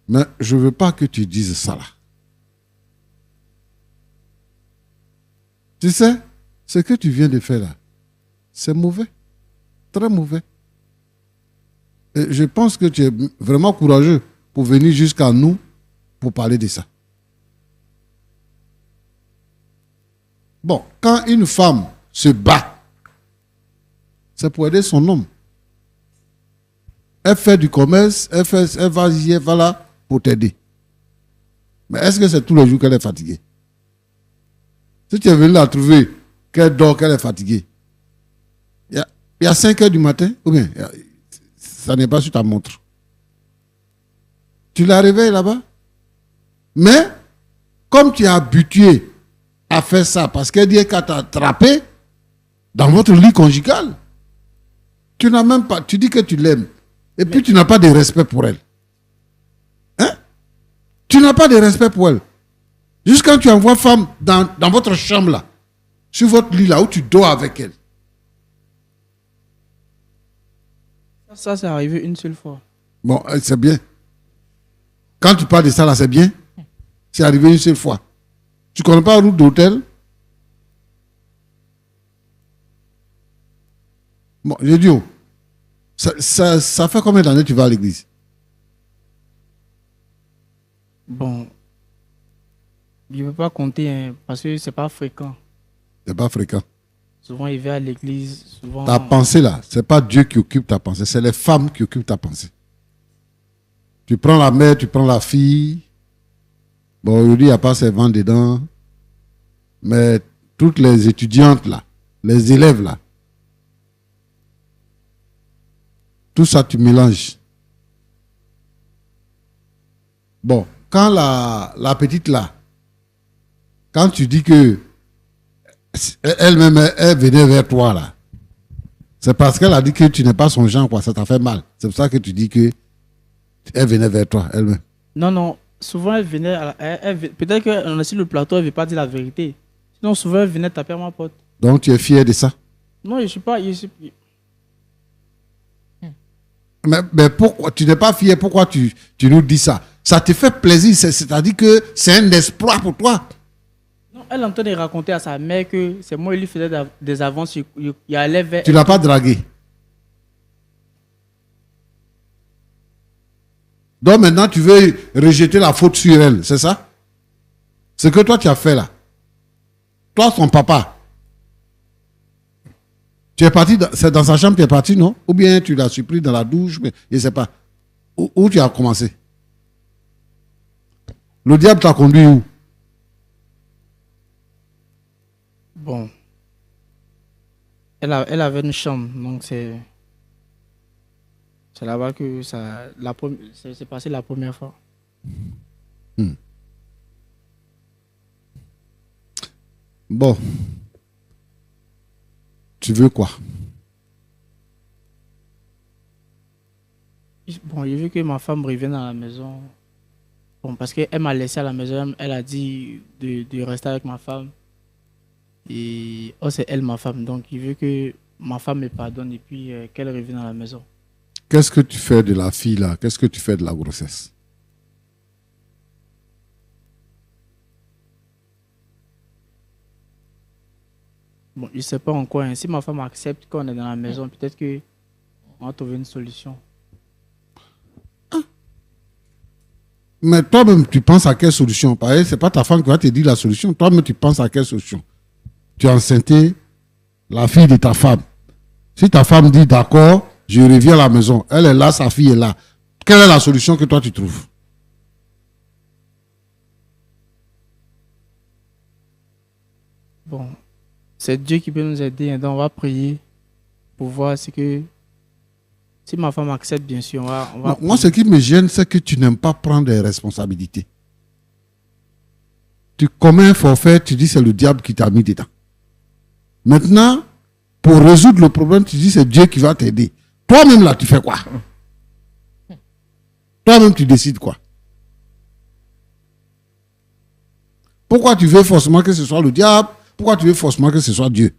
Mais je ne veux pas que tu dises ça là. Tu sais, ce que tu viens de faire là, c'est mauvais. Très mauvais. Et je pense que tu es vraiment courageux pour venir jusqu'à nous pour parler de ça. Bon, quand une femme se bat, c'est pour aider son homme. Elle fait du commerce, elle va ici, elle va là pour t'aider. Mais est-ce que c'est tous les jours qu'elle est fatiguée? Si tu es venu la trouver, qu'elle dort, qu'elle est fatiguée, Il y a 5 heures du matin, ou bien, ça n'est pas sur ta montre. Tu la réveilles là-bas. Mais, comme tu es habitué à faire ça, parce qu'elle dit qu'à t'attraper dans votre lit conjugal, tu n'as même pas, tu dis que tu l'aimes. Et puis tu n'as pas de respect pour elle. Hein? Tu n'as pas de respect pour elle. Juste quand tu envoies femme dans votre chambre là, sur votre lit là, où tu dors avec elle. Ça, c'est arrivé une seule fois. Bon, c'est bien. Quand tu parles de ça là, c'est bien. C'est arrivé une seule fois. Tu ne connais pas la route d'hôtel? Bon, j'ai dit, oh, ça fait combien d'années que tu vas à l'église? Bon, je ne veux pas compter hein, parce que c'est pas fréquent. C'est pas fréquent. Souvent, il va à l'église. Souvent... Ta pensée là, c'est pas Dieu qui occupe ta pensée, c'est les femmes qui occupent ta pensée. Tu prends la mère, tu prends la fille. Bon, aujourd'hui, il n'y a pas ces vents dedans. Mais toutes les étudiantes là, les élèves là, tout ça, tu mélanges. Bon, quand la petite là, quand tu dis que elle-même, elle venait vers toi là, c'est parce qu'elle a dit que tu n'es pas son genre, quoi. Ça t'a fait mal. C'est pour ça que tu dis que elle venait vers toi, elle-même. Non. Souvent, elle venait. Peut-être qu'on est sur le plateau, elle ne veut pas dire la vérité. Sinon, souvent, elle venait taper à ma porte. Donc, tu es fier de ça? Non, je ne suis pas. Mais pourquoi tu n'es pas fier? Pourquoi tu nous dis ça? Ça te fait plaisir, c'est-à-dire que c'est un exploit pour toi. Non, elle entend de raconter à sa mère que c'est moi qui lui faisais des avances. Il allait vers. Tu ne l'as pas dragué. Donc maintenant, tu veux rejeter la faute sur elle, c'est ça? Ce que toi, tu as fait là. Toi, son papa. Tu es parti, c'est dans sa chambre que tu es parti, non? Ou bien tu l'as surpris dans la douche, mais je ne sais pas. Où tu as commencé? Le diable t'a conduit où? Bon. Elle avait une chambre, donc c'est là-bas que c'est passé la première fois. Bon. Tu veux quoi? Bon, j'ai vu que ma femme revienne à la maison. Bon, parce qu'elle m'a laissé à la maison, elle a dit de rester avec ma femme. Et c'est elle ma femme, donc il veut que ma femme me pardonne et puis qu'elle revienne à la maison. Qu'est-ce que tu fais de la fille là? Qu'est-ce que tu fais de la grossesse? Bon, je ne sais pas encore. Hein. Si ma femme accepte qu'on est dans la maison, peut-être qu'on va trouver une solution. Mais toi-même, tu penses à quelle solution? Pareil, ce n'est pas ta femme qui va te dire la solution. Toi-même, tu penses à quelle solution? Tu as enceinté la fille de ta femme. Si ta femme dit d'accord, je reviens à la maison. Elle est là, sa fille est là. Quelle est la solution que toi tu trouves? Bon, c'est Dieu qui peut nous aider. Hein. Donc on va prier pour voir si ma femme accepte, bien sûr. Non, moi, ce qui me gêne, c'est que tu n'aimes pas prendre des responsabilités. Tu commets un forfait, tu dis c'est le diable qui t'a mis dedans. Maintenant, pour résoudre le problème, tu dis c'est Dieu qui va t'aider. Toi-même là, tu fais quoi? Toi-même, tu décides quoi? Pourquoi tu veux forcément que ce soit le diable? Pourquoi tu veux forcément que ce soit Dieu?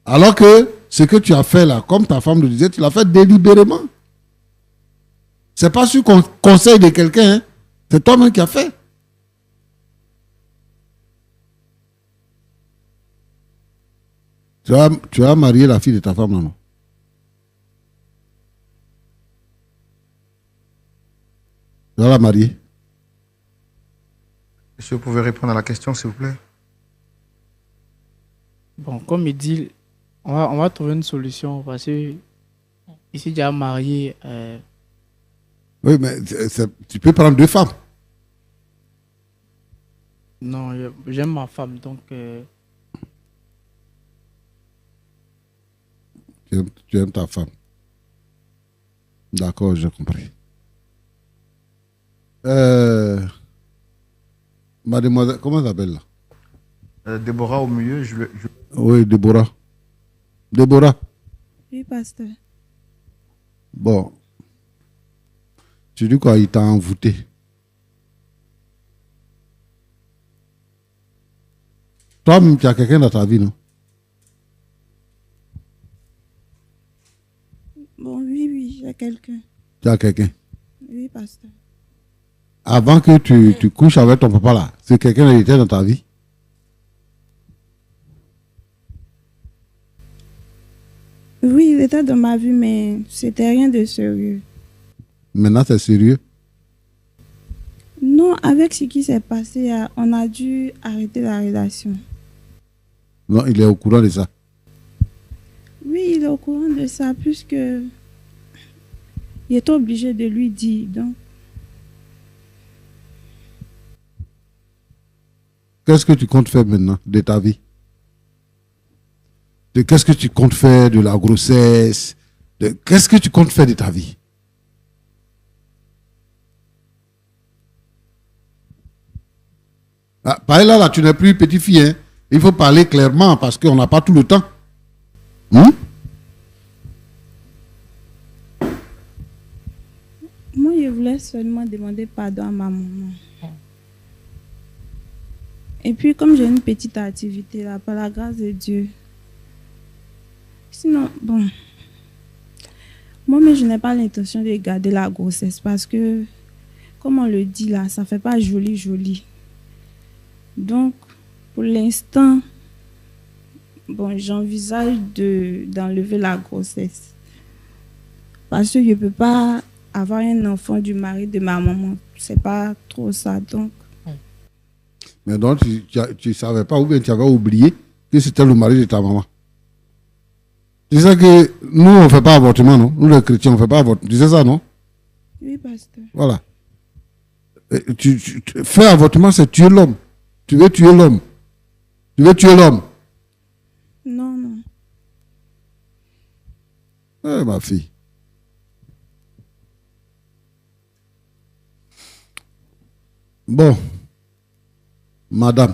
Alors que ce que tu as fait là, comme ta femme le disait, tu l'as fait délibérément. Ce n'est pas sur conseil de quelqu'un, hein. C'est toi-même qui as fait. Tu as marié la fille de ta femme, non? Tu vas la marier? Monsieur, vous pouvez répondre à la question, s'il vous plaît? Bon, comme il dit, on va trouver une solution parce que ici, déjà marié. Oui, mais tu peux prendre 2 femmes. Non, j'aime ma femme, donc. Tu aimes ta femme. D'accord, j'ai compris. Mademoiselle, comment elle s'appelle là? Déborah au milieu, Oui, Déborah. Déborah. Oui, pasteur. Bon. Tu dis quoi? Il t'a envoûté. Toi-même, tu as quelqu'un dans ta vie, non? Bon, oui, j'ai quelqu'un. Tu as quelqu'un. Oui, pasteur. Avant que tu couches avec ton papa là, c'est quelqu'un qui était dans ta vie? Oui, il était dans ma vie, mais c'était rien de sérieux. Maintenant, c'est sérieux? Non, avec ce qui s'est passé, on a dû arrêter la relation. Non, il est au courant de ça. Oui, il est au courant de ça, puisque il est obligé de lui dire. Donc, qu'est-ce que tu comptes faire maintenant de ta vie? Qu'est-ce que tu comptes faire de la grossesse? Qu'est-ce que tu comptes faire de ta vie? Ah, par là, tu n'es plus petite fille. Hein? Il faut parler clairement parce qu'on n'a pas tout le temps. moi, je voulais seulement demander pardon à ma maman. Et puis, comme j'ai une petite activité là, par la grâce de Dieu. Sinon, bon. Moi-même, je n'ai pas l'intention de garder la grossesse parce que, comme on le dit là, ça ne fait pas joli. Donc, pour l'instant, bon, j'envisage d'enlever la grossesse. Parce que je ne peux pas avoir un enfant du mari de ma maman. C'est pas trop ça, donc. Mais donc, tu ne savais pas ou bien tu avais oublié que c'était le mari de ta maman. Tu sais que nous, on ne fait pas avortement, non? Nous, les chrétiens, on ne fait pas avortement. Tu sais ça, non? Oui, pasteur. Voilà. Faire avortement, c'est tuer l'homme. Tu veux tuer l'homme. Tu veux tuer l'homme. Non. Eh, ma fille. Bon. Madame.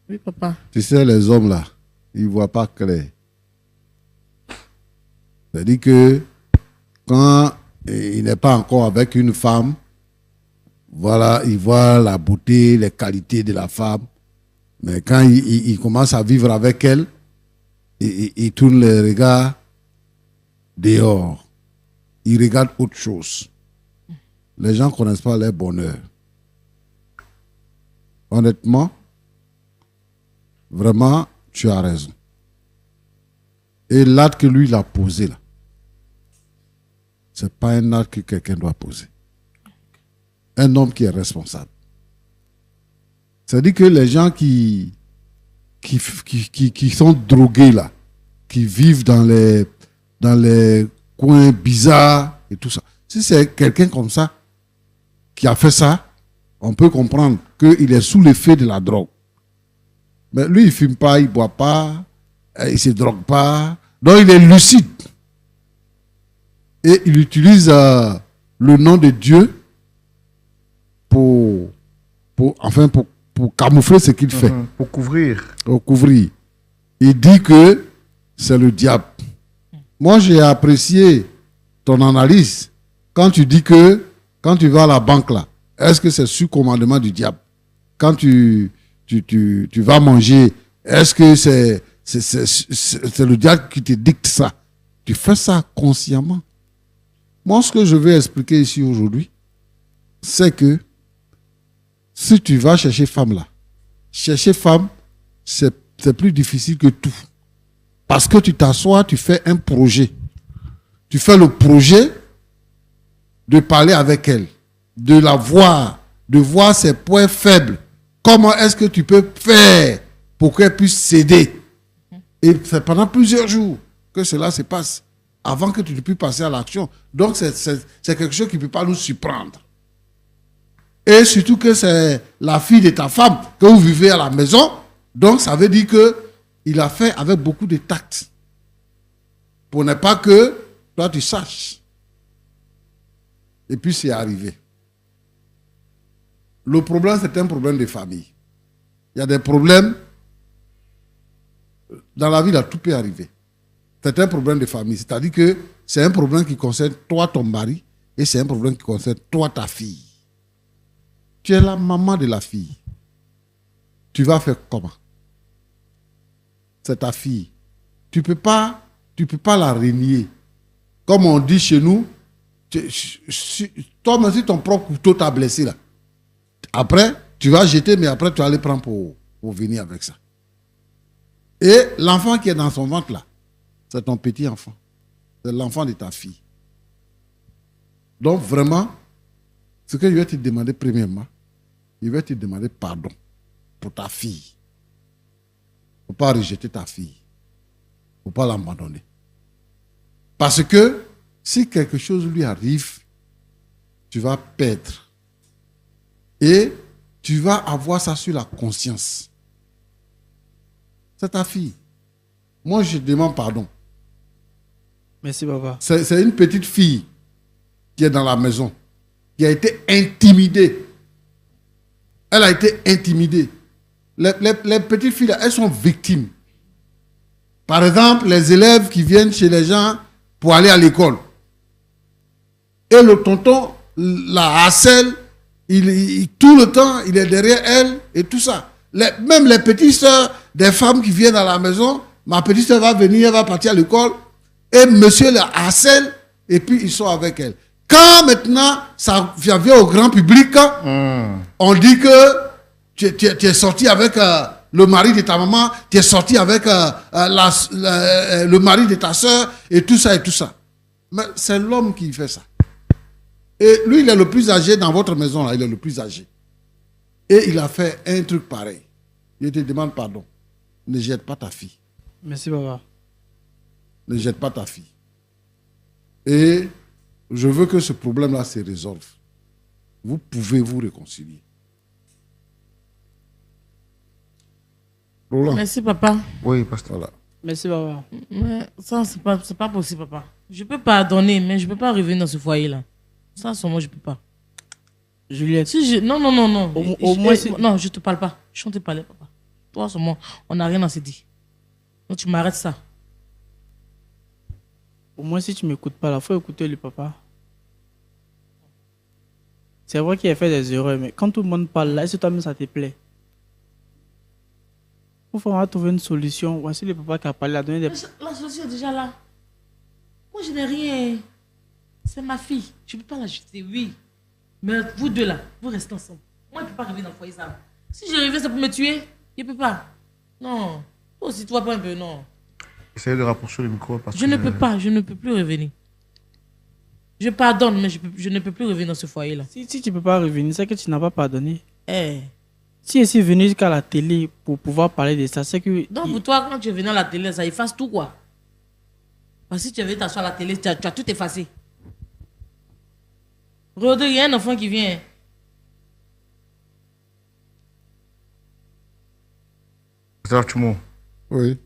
Oui, papa. Tu sais, les hommes là, ils ne voient pas clair. C'est-à-dire que quand il n'est pas encore avec une femme, voilà, il voit la beauté, les qualités de la femme. Mais quand il commence à vivre avec elle, il tourne les regards dehors. Il regarde autre chose. Les gens ne connaissent pas leur bonheur. Honnêtement, vraiment, tu as raison. Et l'acte que lui, il a posé là, ce n'est pas un acte que quelqu'un doit poser. Un homme qui est responsable. C'est-à-dire que les gens qui sont drogués là, qui vivent dans les coins bizarres et tout ça, si c'est quelqu'un comme ça qui a fait ça, on peut comprendre qu'il est sous l'effet de la drogue. Mais lui, il ne fume pas, il ne boit pas, il ne se drogue pas. Donc, il est lucide. Et il utilise le nom de Dieu pour camoufler ce qu'il fait. Pour couvrir. Pour couvrir. Il dit que c'est le diable. Moi, j'ai apprécié ton analyse quand tu dis que quand tu vas à la banque là, est-ce que c'est sous commandement du diable? Quand tu vas manger, est-ce que c'est le diable qui te dicte ça? Tu fais ça consciemment. Moi, ce que je vais expliquer ici aujourd'hui, c'est que si tu vas chercher femme là, chercher femme, c'est plus difficile que tout. Parce que tu t'assois, tu fais un projet. Tu fais le projet de parler avec elle, de la voir, de voir ses points faibles. Comment est-ce que tu peux faire pour qu'elle puisse céder? Et c'est pendant plusieurs jours que cela se passe, avant que tu ne puisses passer à l'action. Donc, c'est quelque chose qui ne peut pas nous surprendre. Et surtout que c'est la fille de ta femme que vous vivez à la maison. Donc, ça veut dire qu'il a fait avec beaucoup de tact. Pour ne pas que toi tu saches. Et puis c'est arrivé. Le problème, c'est un problème de famille. Il y a des problèmes. Dans la vie, là, tout peut arriver. C'est un problème de famille. C'est-à-dire que c'est un problème qui concerne toi, ton mari, et c'est un problème qui concerne toi, ta fille. Tu es la maman de la fille. Tu vas faire comment? C'est ta fille. Tu peux pas la renier. Comme on dit chez nous, toi-même, si ton propre couteau t'a blessé, là, après, tu vas jeter, mais après, tu vas aller prendre pour venir avec ça. Et l'enfant qui est dans son ventre, là, c'est ton petit enfant. C'est l'enfant de ta fille. Donc, vraiment, ce que je vais te demander premièrement, je vais te demander pardon pour ta fille. Il ne faut pas rejeter ta fille. Il ne faut pas l'abandonner. Parce que si quelque chose lui arrive, tu vas perdre. Et tu vas avoir ça sur la conscience. C'est ta fille. Moi, je demande pardon. Merci, papa. C'est une petite fille qui est dans la maison, qui a été intimidée. Elle a été intimidée. Les petites filles, elles sont victimes. Par exemple, les élèves qui viennent chez les gens pour aller à l'école. Et le tonton la harcèle. Tout le temps, il est derrière elle et tout ça. Même les petites soeurs des femmes qui viennent à la maison, ma petite soeur va venir, elle va partir à l'école, et monsieur la harcèle, et puis ils sont avec elle. Quand maintenant, ça vient au grand public, on dit que tu es sorti avec le mari de ta maman, tu es sorti avec le mari de ta soeur, et tout ça, et tout ça. Mais c'est l'homme qui fait ça. Et lui, il est le plus âgé dans votre maison, là, il est le plus âgé. Et il a fait un truc pareil. Je te demande pardon. Ne jette pas ta fille. Merci, papa. Ne jette pas ta fille. Et je veux que ce problème-là se résolve. Vous pouvez vous réconcilier. Roland. Merci, papa. Oui, pasteur. Voilà. Merci, papa. Mais ça, c'est pas possible, papa. Je peux pardonner, mais je peux pas revenir dans ce foyer-là. Ça, moi, je peux pas. Juliette. Si non. Au moins, non, je te parle pas. Je ne te parle, papa. Toi, moi, on n'a rien à se dire. Donc, tu m'arrêtes ça. Au moins, si tu ne m'écoutes pas, il faut écouter le papa. C'est vrai qu'il a fait des erreurs, mais quand tout le monde parle là, est-ce que toi-même ça te plaît? Il faut vraiment trouver une solution. Voici le papa qui a parlé, a donné des... La solution est déjà là. Moi, je n'ai rien. C'est ma fille. Je ne peux pas la jeter, oui. Mais vous deux là, vous restez ensemble. Moi, je ne peux pas arriver dans le foyer ça. Si je reviens, c'est pour me tuer. Je ne peux pas. Non. Toi aussi, toi pas un peu, non. Essayez de rapprocher le micro. Parce je que ne peux pas, je ne peux plus revenir. Je pardonne, mais je ne peux plus revenir dans ce foyer-là. Si tu ne peux pas revenir, c'est que tu n'as pas pardonné. Eh. Si je suis venu jusqu'à la télé pour pouvoir parler de ça, c'est que... Donc pour toi, quand tu es venu à la télé, ça efface tout quoi. Parce que si tu es venu t'asseoir à la télé, tu as tout effacé. Rodrigue, il y a un enfant qui vient. Pasteur Tchoumou. Oui.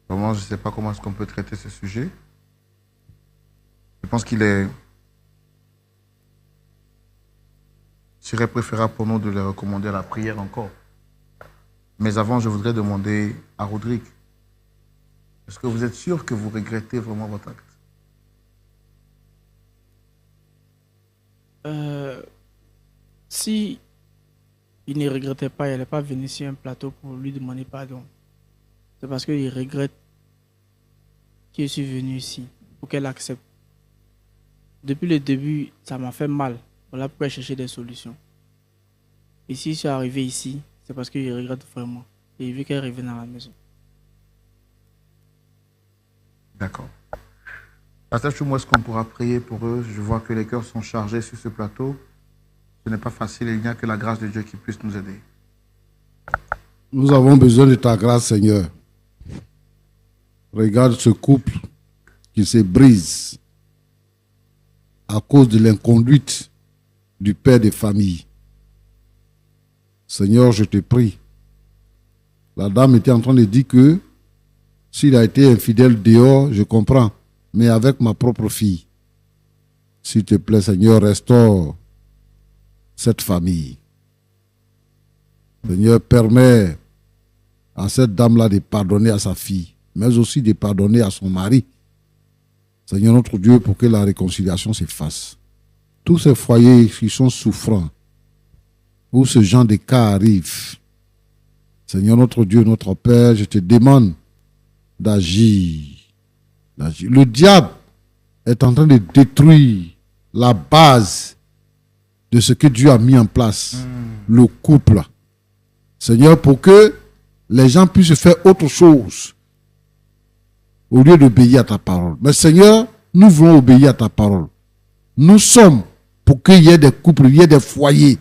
Vraiment, je ne sais pas comment est-ce qu'on peut traiter ce sujet. Je pense qu'il est... serait préférable pour nous de les recommander à la prière encore. Mais avant, je voudrais demander à Rodrigue, est-ce que vous êtes sûr que vous regrettez vraiment votre acte? Si il ne regrettait pas, il n'allait pas venir sur un plateau pour lui demander pardon. C'est parce qu'il regrette que je suis venu ici pour qu'elle accepte. Depuis le début, ça m'a fait mal. Voilà pourquoi je cherchais des solutions. Et si je suis arrivé ici, c'est parce qu'il regrette vraiment. Et il veut qu'elle revienne à la maison. D'accord. Pasteur Tchoumou, est-ce qu'on pourra prier pour eux? Je vois que les cœurs sont chargés sur ce plateau. Ce n'est pas facile et il n'y a que la grâce de Dieu qui puisse nous aider. Nous avons besoin de ta grâce, Seigneur. Regarde ce couple qui se brise à cause de l'inconduite du père de famille. Seigneur, je te prie. La dame était en train de dire que S'il a été infidèle dehors, je comprends. Mais avec ma propre fille, s'il te plaît, Seigneur, restaure cette famille. Seigneur, permet à cette dame-là de pardonner à sa fille, mais aussi de pardonner à son mari. Seigneur notre Dieu, pour que la réconciliation se fasse. Tous ces foyers qui sont souffrants, où ce genre de cas arrive, Seigneur notre Dieu, notre Père, je te demande d'agir. Le diable est en train de détruire la base de ce que Dieu a mis en place, le couple. Seigneur, pour que les gens puissent faire autre chose au lieu d'obéir à ta parole. Mais Seigneur, nous voulons obéir à ta parole. Nous sommes pour qu'il y ait des couples, il y ait des foyers,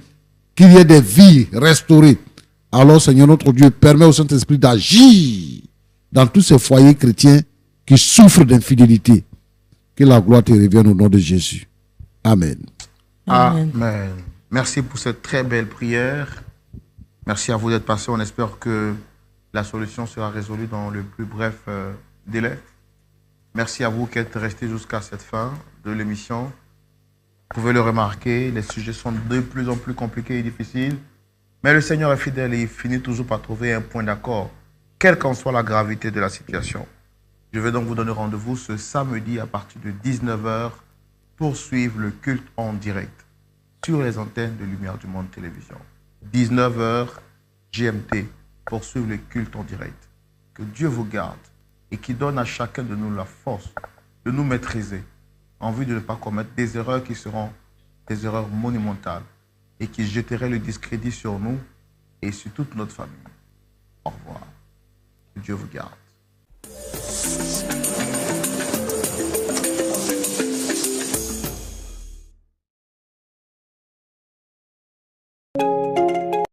qu'il y ait des vies restaurées. Alors Seigneur notre Dieu, permet au Saint-Esprit d'agir dans tous ces foyers chrétiens qui souffrent d'infidélité. Que la gloire te revienne au nom de Jésus. Amen. Amen. Merci pour cette très belle prière. Merci à vous d'être passés. On espère que la solution sera résolue dans le plus bref délai. Merci à vous qui êtes restés jusqu'à cette fin de l'émission. Vous pouvez le remarquer, les sujets sont de plus en plus compliqués et difficiles. Mais le Seigneur est fidèle et il finit toujours par trouver un point d'accord, quelle qu'en soit la gravité de la situation. Je vais donc vous donner rendez-vous ce samedi à partir de 19h pour suivre le culte en direct sur les antennes de Lumière du Monde Télévision. 19h GMT pour suivre le culte en direct. Que Dieu vous garde et qui donne à chacun de nous la force de nous maîtriser en vue de ne pas commettre des erreurs qui seront des erreurs monumentales et qui jetteraient le discrédit sur nous et sur toute notre famille. Au revoir. Que Dieu vous garde.